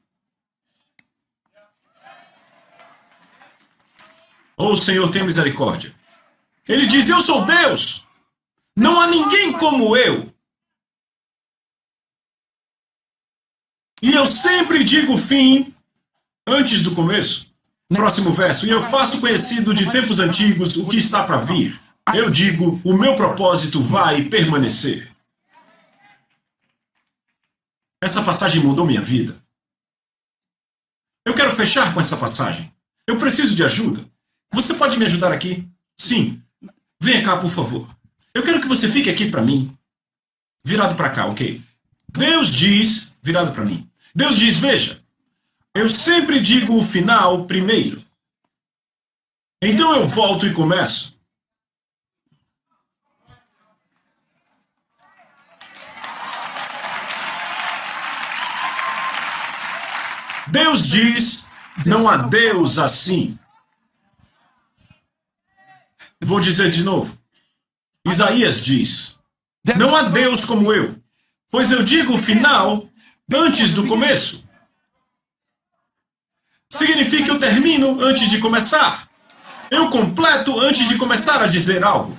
Oh, Senhor, tenha misericórdia. Ele diz: eu sou Deus. Não há ninguém como eu. E eu sempre digo o fim antes do começo. Próximo verso. E eu faço conhecido de tempos antigos o que está para vir. Eu digo: o meu propósito vai permanecer. Essa passagem mudou minha vida. Eu quero fechar com essa passagem. Eu preciso de ajuda. Você pode me ajudar aqui? Sim. Venha cá, por favor. Eu quero que você fique aqui para mim. Virado para cá, ok? Deus diz... Virado para mim. Deus diz: veja, eu sempre digo o final primeiro. Então eu volto e começo. Deus diz: não há Deus assim. Vou dizer de novo. Isaías diz: não há Deus como eu, pois eu digo o final antes do começo. Significa que eu termino antes de começar. Eu completo antes de começar a dizer algo.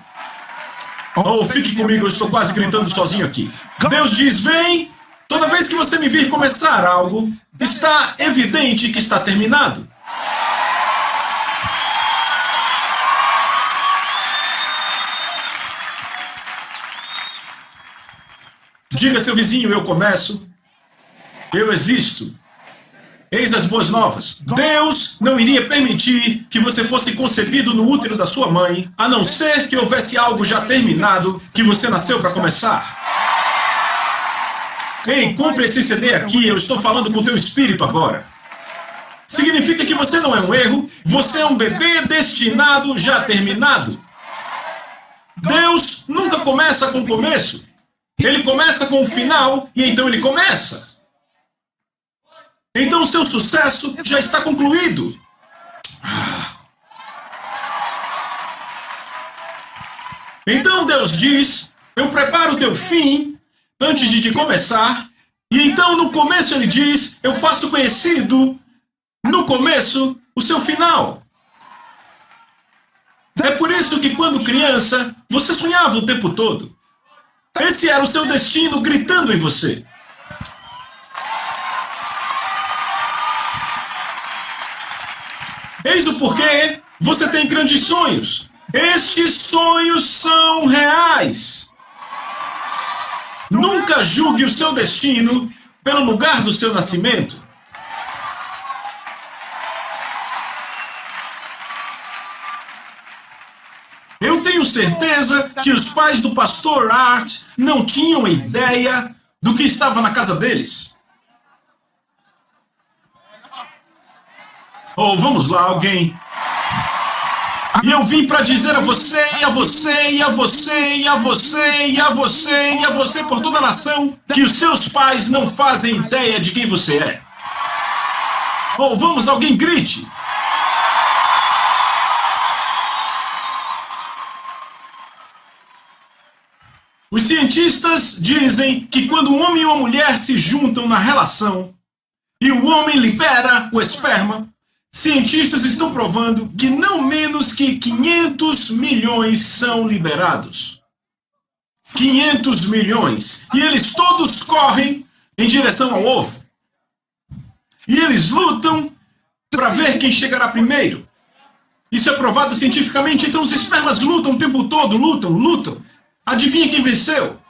Oh, fique comigo, eu estou quase gritando sozinho aqui. Deus diz: vem, Toda vez que você me vir começar algo, está evidente que está terminado. Diga a seu vizinho, eu começo, eu existo. Eis as boas novas. Deus não iria permitir que você fosse concebido no útero da sua mãe, a não ser que houvesse algo já terminado que você nasceu para começar. Ei, compre esse CD aqui, eu estou falando com o teu espírito agora. Significa que você não é um erro, você é um bebê destinado já terminado. Deus nunca começa com o começo. Ele começa com o final e então ele começa. Então o seu sucesso já está concluído. Então Deus diz, eu preparo o teu fim antes de te começar. E então no começo ele diz, eu faço conhecido no começo o seu final. É por isso que quando criança, você sonhava o tempo todo. Esse era o seu destino gritando em você. Eis o porquê você tem grandes sonhos. Estes sonhos são reais. Nunca julgue o seu destino pelo lugar do seu nascimento. Eu tenho certeza que os pais do pastor Art não tinham ideia do que estava na casa deles. Oh, vamos lá, alguém. E eu vim para dizer a você, e a você, e a você, e a você, e a você, e a você por toda a nação, que os seus pais não fazem ideia de quem você é. Oh, vamos, alguém grite. Os cientistas dizem que quando um homem e uma mulher se juntam na relação e o homem libera o esperma, cientistas estão provando que não menos que 500 milhões são liberados. 500 milhões. E eles todos correm em direção ao ovo. E eles lutam para ver quem chegará primeiro. Isso é provado cientificamente, então os espermas lutam o tempo todo, lutam. Adivinha quem venceu?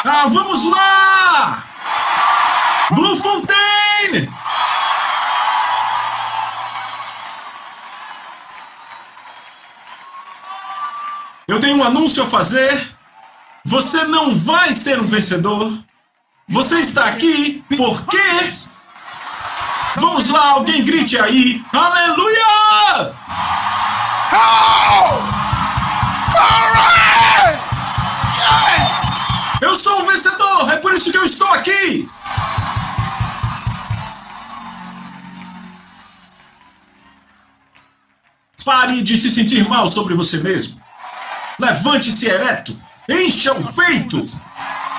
Ah, vamos lá! Blue Fontaine! Eu tenho um anúncio a fazer. Você não vai ser um vencedor. Você está aqui porque... Vamos lá, alguém grite aí. Aleluia! Eu sou um vencedor, é por isso que eu estou aqui. Pare de se sentir mal sobre você mesmo. Levante-se ereto, encha o peito.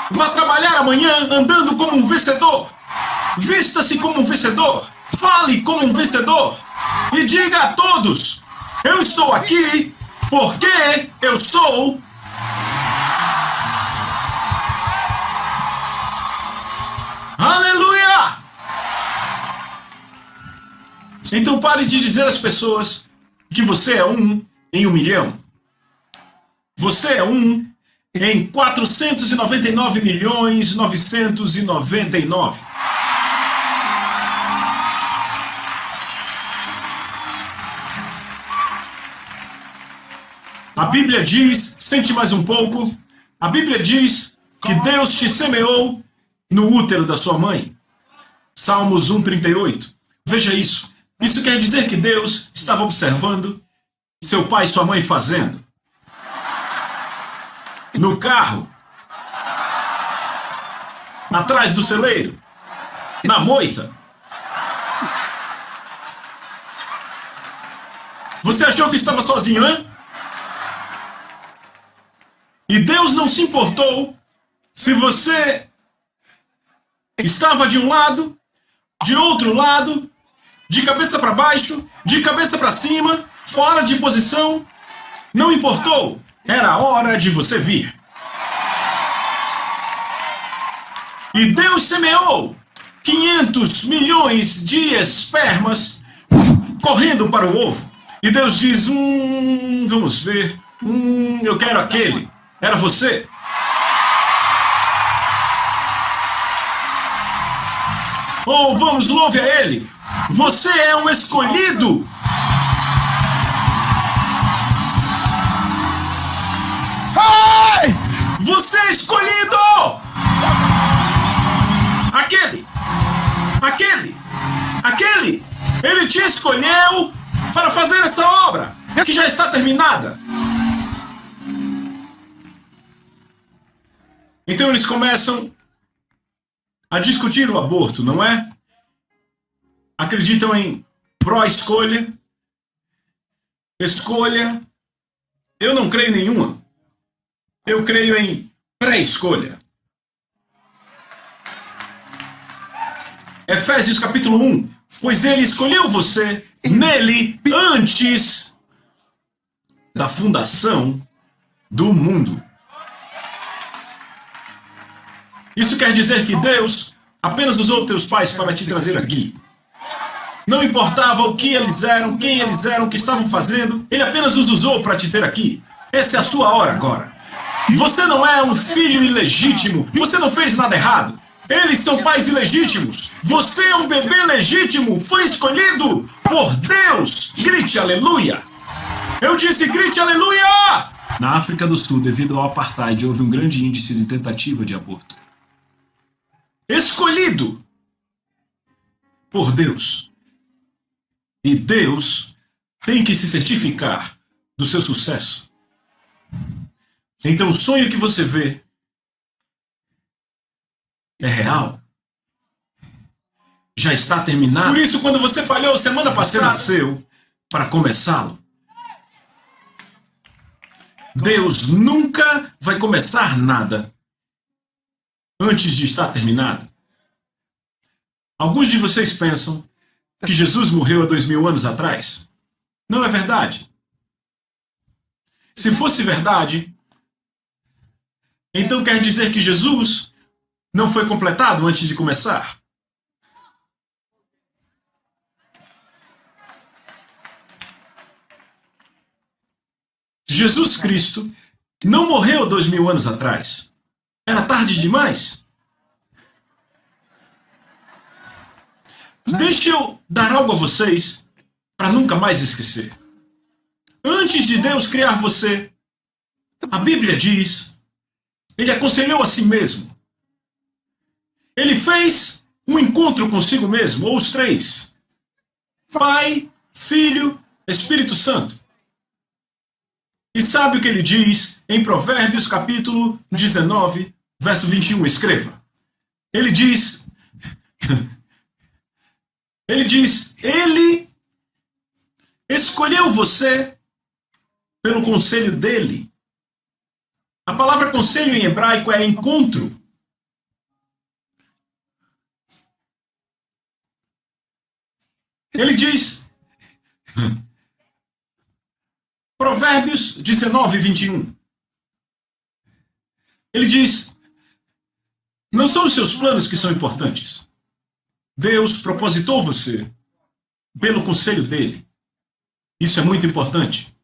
Vá trabalhar amanhã andando como um vencedor. Vista-se como um vencedor. Fale como um vencedor. E diga a todos: eu estou aqui porque eu sou. Aleluia! Então pare de dizer às pessoas que você é um em 1 milhão. Você é um em 499.999. A Bíblia diz, sente mais um pouco, a Bíblia diz que Deus te semeou no útero da sua mãe. Salmos 1:38. Veja isso. Isso quer dizer que Deus estava observando seu pai e sua mãe fazendo. No carro. Atrás do celeiro. Na moita. Você achou que estava sozinho, hein? E Deus não se importou se você estava de um lado, de outro lado, de cabeça para baixo, de cabeça para cima, fora de posição. Não importou. Era hora de você vir. E Deus semeou 500 milhões de espermas correndo para o ovo. E Deus diz, vamos ver, eu quero aquele. Era você. Ou vamos, louve a Ele. Você é um escolhido. Você é escolhido. Aquele. Ele te escolheu para fazer essa obra que já está terminada. Então eles começam a discutir o aborto, não é? Acreditam em pró-escolha, escolha. Eu não creio em nenhuma. Eu creio em pré-escolha. Efésios capítulo 1. Pois ele escolheu você nele antes da fundação do mundo. Isso quer dizer que Deus apenas usou teus pais para te trazer aqui. Não importava o que eles eram, quem eles eram, o que estavam fazendo, Ele apenas os usou para te ter aqui. Essa é a sua hora agora. Você não é um filho ilegítimo, você não fez nada errado. Eles são pais ilegítimos. Você é um bebê legítimo, foi escolhido por Deus. Grite aleluia. Eu disse grite aleluia. Na África do Sul, devido ao apartheid, houve um grande índice de tentativa de aborto. Escolhido por Deus. E Deus tem que se certificar do seu sucesso. Então o sonho que você vê é real. Já está terminado. Por isso, quando você falhou semana passada, você nasceu para começá-lo. Deus nunca vai começar nada antes de estar terminado. Alguns de vocês pensam que Jesus morreu há 2000 anos atrás. Não é verdade. Se fosse verdade, então quer dizer que Jesus não foi completado antes de começar? Jesus Cristo não morreu 2000 anos atrás. Era tarde demais. Deixa eu dar algo a vocês para nunca mais esquecer. Antes de Deus criar você, a Bíblia diz, Ele aconselhou a si mesmo. Ele fez um encontro consigo mesmo, ou os três. Pai, Filho, Espírito Santo. E sabe o que ele diz em Provérbios capítulo 19, verso 21? Escreva. Ele diz, Ele escolheu você pelo conselho dele. A palavra conselho em hebraico é encontro. Ele diz, Provérbios 19, 21. Ele diz, não são os seus planos que são importantes. Deus propositou você pelo conselho dele. Isso é muito importante.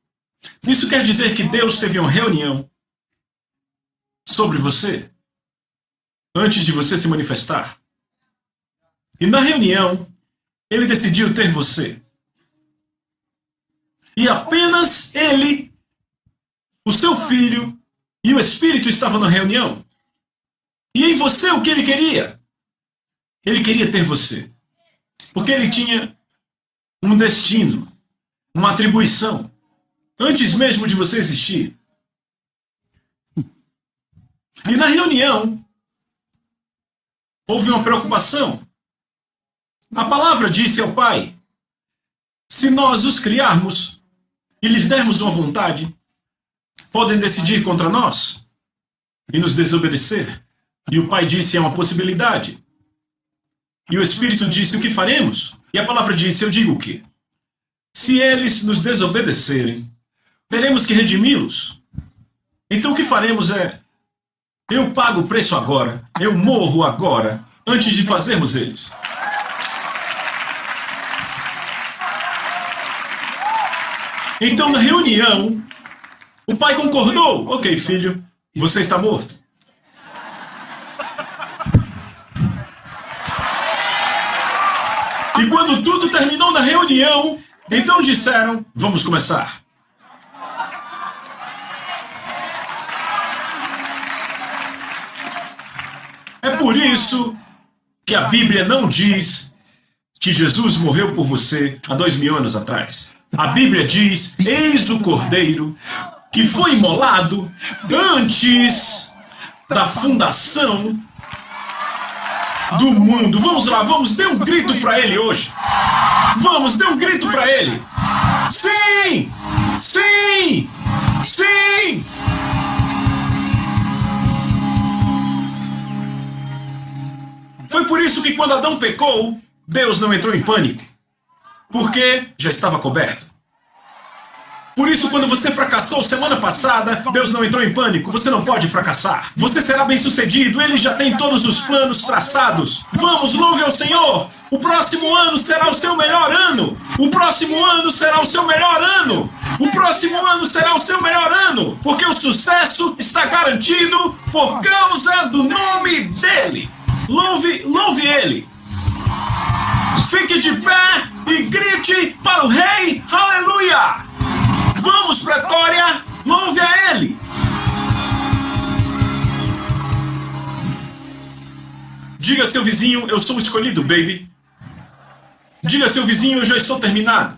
Isso quer dizer que Deus teve uma reunião sobre você antes de você se manifestar. E na reunião, ele decidiu ter você. E apenas ele, o seu filho e o Espírito estavam na reunião. E em você o que ele queria? Ele queria ter você. Porque ele tinha um destino, uma atribuição, antes mesmo de você existir. E na reunião, houve uma preocupação. A palavra disse ao Pai, se nós os criarmos e lhes dermos uma vontade, podem decidir contra nós e nos desobedecer. E o Pai disse, é uma possibilidade. E o Espírito disse, o que faremos? E a palavra disse, eu digo o quê? Se eles nos desobedecerem, teremos que redimi-los. que faremos é: eu pago o preço agora, eu morro agora, antes de fazermos eles. Então, na reunião, o pai concordou. Ok, filho, você está morto. E quando tudo terminou na reunião, então disseram: vamos começar. É por isso que a Bíblia não diz que Jesus morreu por você há 2000 anos atrás. A Bíblia diz: eis o Cordeiro que foi imolado antes da fundação do mundo. Vamos lá, vamos, dê um grito para ele hoje. Vamos, dê um grito para ele. Sim! Sim! Sim! Foi por isso que quando Adão pecou, Deus não entrou em pânico. Porque já estava coberto. Por isso, quando você fracassou semana passada, Deus não entrou em pânico. Você não pode fracassar. Você será bem-sucedido. Ele já tem todos os planos traçados. Vamos, louve ao Senhor. O próximo ano será o seu melhor ano. O próximo ano será o seu melhor ano. O próximo ano será o seu melhor ano. Porque o sucesso está garantido por causa do nome dele. Louve ele. Fique de pé e grite para o Rei. Aleluia! Vamos, Pretória, louve a ele. Diga a seu vizinho: eu sou escolhido, baby. Diga a seu vizinho: eu já estou terminado.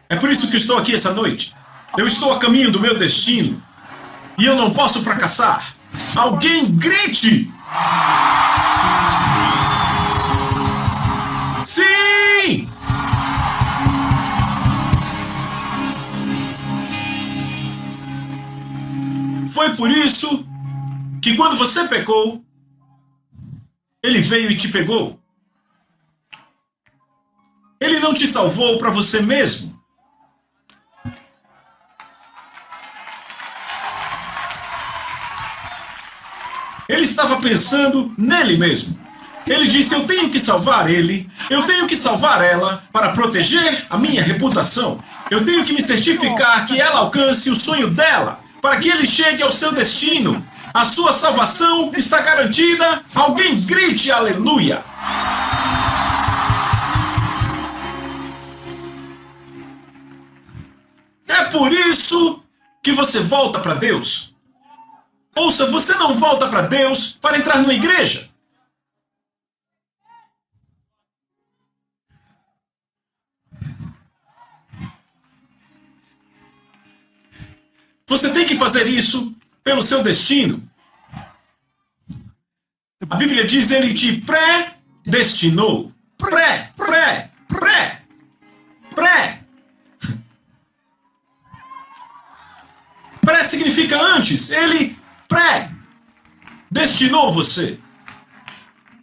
É por isso que estou aqui essa noite. Eu estou a caminho do meu destino. E eu não posso fracassar. Alguém grite! Sim! Foi por isso que quando você pecou, ele veio e te pegou. Ele não te salvou para você mesmo. Ele estava pensando nele mesmo. Ele disse: eu tenho que salvar ele, eu tenho que salvar ela para proteger a minha reputação. Eu tenho que me certificar que ela alcance o sonho dela, para que ele chegue ao seu destino. A sua salvação está garantida. Alguém grite aleluia. É por isso que você volta para Deus. Ouça, você não volta para Deus para entrar numa igreja. Você tem que fazer isso pelo seu destino. A Bíblia diz: ele te predestinou. Pré. Pré significa antes. Ele predestinou você.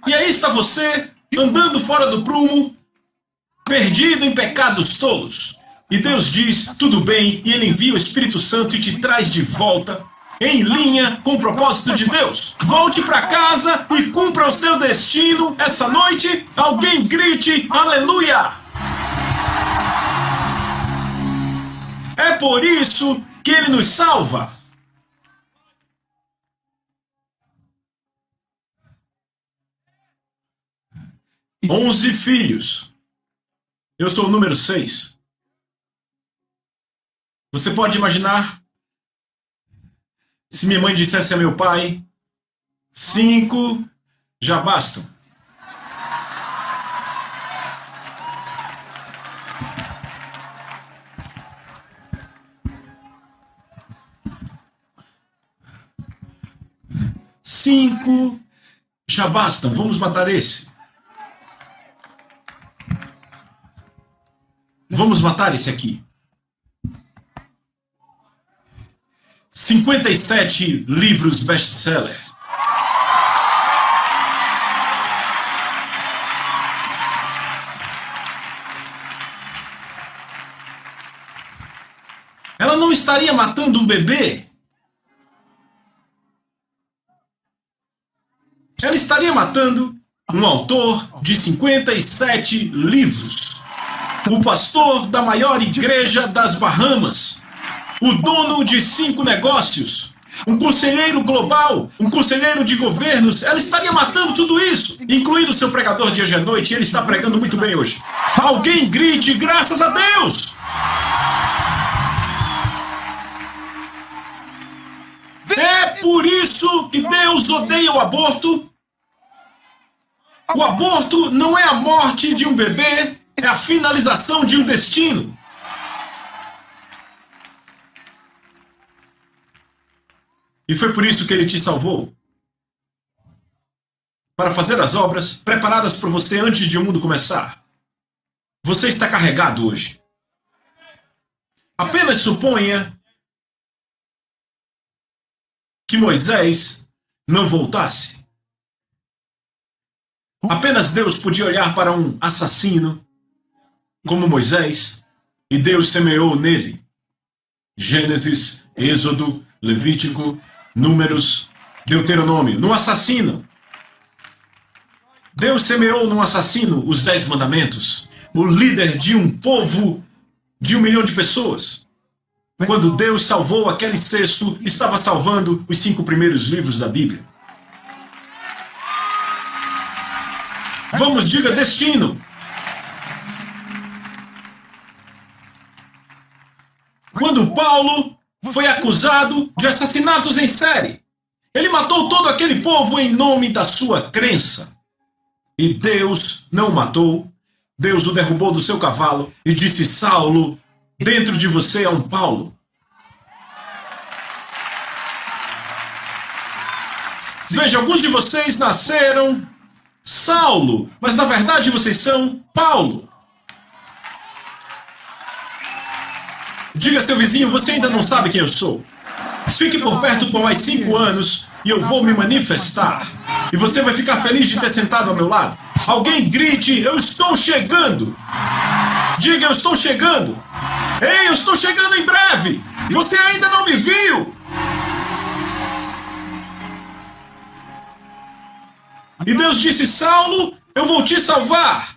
E aí está você, andando fora do prumo, perdido em pecados tolos. E Deus diz: tudo bem, e Ele envia o Espírito Santo e te traz de volta, em linha com o propósito de Deus. Volte para casa e cumpra o seu destino essa noite. Alguém grite aleluia! É por isso que Ele nos salva. Onze filhos. Eu sou o número 6. Você pode imaginar se minha mãe dissesse a meu pai: 5 já bastam. Cinco já bastam, vamos matar esse. Vamos matar esse aqui. 57 livros best-seller. Ela não estaria matando um bebê. ela estaria matando um autor de 57 livros, o pastor da maior igreja das Bahamas, o dono de 5 negócios, um conselheiro global, um conselheiro de governos. Ela estaria matando tudo isso, incluindo o seu pregador de hoje à noite, e ele está pregando muito bem hoje. Alguém grite, graças a Deus! É por isso que Deus odeia o aborto. O aborto não é a morte de um bebê, é a finalização de um destino. E foi por isso que ele te salvou. Para fazer as obras preparadas por você antes de o mundo começar. Você está carregado hoje. Apenas suponha que Moisés não voltasse. Apenas Deus podia olhar para um assassino como Moisés e Deus semeou nele. Gênesis, Êxodo, Levítico, Números, Deuteronômio, no assassino. Deus semeou num assassino os 10 mandamentos, o líder de um povo de 1 milhão de pessoas. Quando Deus salvou aquele cesto, estava salvando os 5 primeiros livros da Bíblia. Vamos, diga destino. Quando Paulo foi acusado de assassinatos em série, ele matou todo aquele povo em nome da sua crença. E Deus não o matou. Deus o derrubou do seu cavalo e disse: Saulo, dentro de você há um Paulo. Veja, alguns de vocês nasceram Saulo, mas na verdade vocês são Paulo. Diga a seu vizinho: você ainda não sabe quem eu sou. Fique por perto por mais 5 anos e eu vou me manifestar. E você vai ficar feliz de ter sentado ao meu lado. Alguém grite: eu estou chegando. Diga: eu estou chegando. Ei, eu estou chegando em breve. Você ainda não me viu. E Deus disse: Saulo, eu vou te salvar.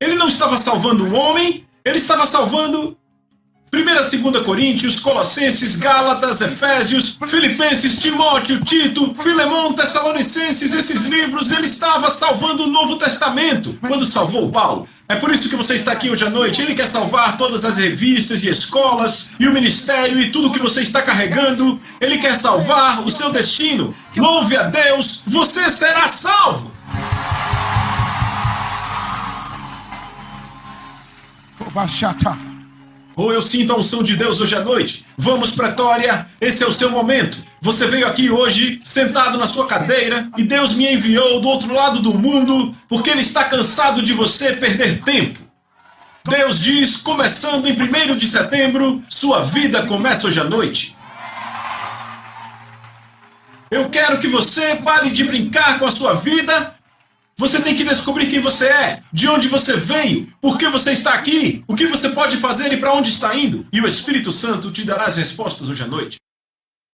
Ele não estava salvando um homem, ele estava salvando 1ª e 2ª Coríntios, Colossenses, Gálatas, Efésios, Filipenses, Timóteo, Tito, Filemão, Tessalonicenses, esses livros. Ele estava salvando o Novo Testamento quando salvou Paulo. É por isso que você está aqui hoje à noite. Ele quer salvar todas as revistas e escolas e o ministério e tudo que você está carregando. Ele quer salvar o seu destino. Louve a Deus, você será salvo. Ou eu sinto a unção de Deus hoje à noite. Vamos, Pretória, esse é o seu momento. Você veio aqui hoje, sentado na sua cadeira, e Deus me enviou do outro lado do mundo, porque Ele está cansado de você perder tempo. Deus diz, começando em 1º de setembro, sua vida começa hoje à noite. Eu quero que você pare de brincar com a sua vida. Você tem que descobrir quem você é, de onde você veio, por que você está aqui, o que você pode fazer e para onde está indo. E o Espírito Santo te dará as respostas hoje à noite.